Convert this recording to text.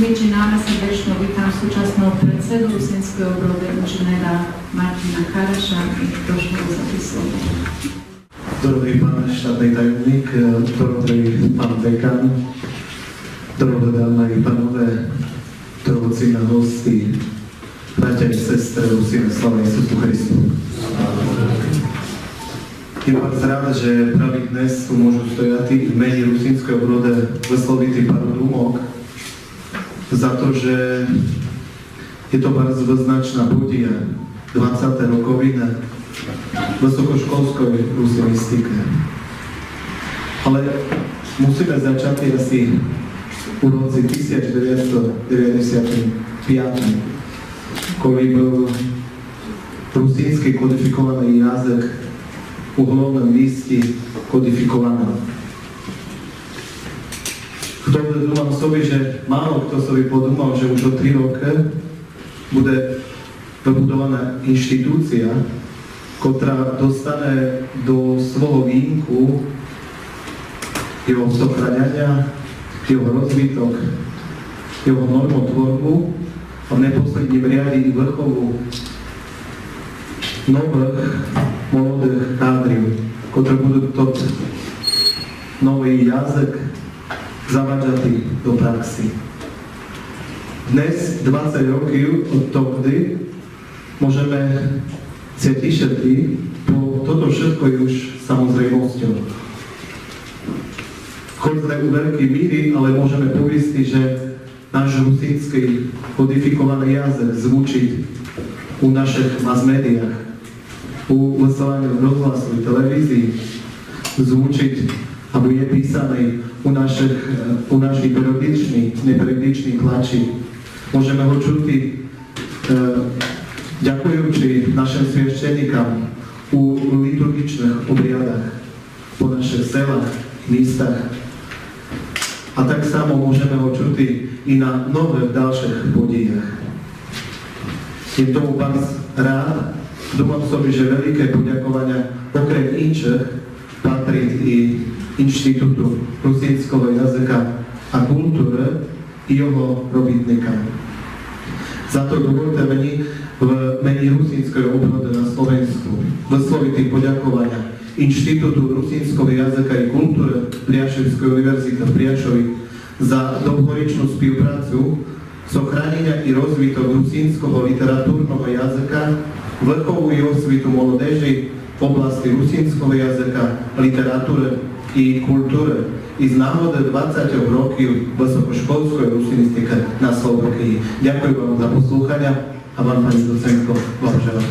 Među nama srdečno vítam súčasného predsedu Rusinského Brodu inžiniera Martina Charaša i došlého zapisu. Dorohý pán štátny tajomník, dorohý pán dekan, dorohé dámy i panové, dorohocí hosti, bratia i sestre, Rusine, sláva Isusu Christu. Je vás rád, že práve dnes tu môžu stojati v mene Rusinského Broda vysloviti pár dumok za to, že je to bardzo wyznačná podія 20. rokovina vysokoškolskej rusinistike. Ale musíme začať asi v roce 1995, kedy byl rusínsky kodifikovaný jazyk v hlavnom liste kodifikovaný. Dúfam sobie, že málo kto sobie podúmal, že už o 3 roky bude vybudovaná inštitúcia, ktorá dostane do svojho výnku jeho zochraňania, jeho rozvitok, jeho normotvorbu a v neposledním riade i vrchovu nových, molodých kádriv, ktoré budú toto nový jazyk zavádzati do praxi. Dnes, 20 rokov od tohdy, môžeme sa tešiť, bo toto všetko je už samozrejmosťou. Chodzme u veľkej míry, ale môžeme povistiť, že náš rusínsky kodifikovaný jazyk zvučí u našich mass médiách, u vysielaní rozhlasu, televízii, zvučiť, aby je písaný u našich periodičných tlačí. Môžeme ho čuti ďakujúci našim svieštenikám u liturgičných obriadách po našich selách, místach. A tak samo môžeme ho čuti i na mnohých ďalších podijach. Je tomu vás rád, dúfam sobie, že veľké poďakovania okrem inších patrí i Inštitútu rusínskeho jazyka a kultúry i jeho robitníkam. Za to dovolte meni v mene Rusínskeho obrodu na Slovensku vysloviť poďakovania Inštitútu rusínskeho jazyka i kultúry Priaševskej univerzity v Priašovi za dlhoročnú spoluprácu s ochránením i rozvitom rusínskeho literatúrneho jazyka, vrchovú i osvitu molodeži v oblasti rusínskeho jazyka, literatúry i kultúry i z náhody 20 rokov vysokoškolskej rusinistike na Slovenskej. Ďakujem vám za poslúchania a vám, pani docentko, blahoželám.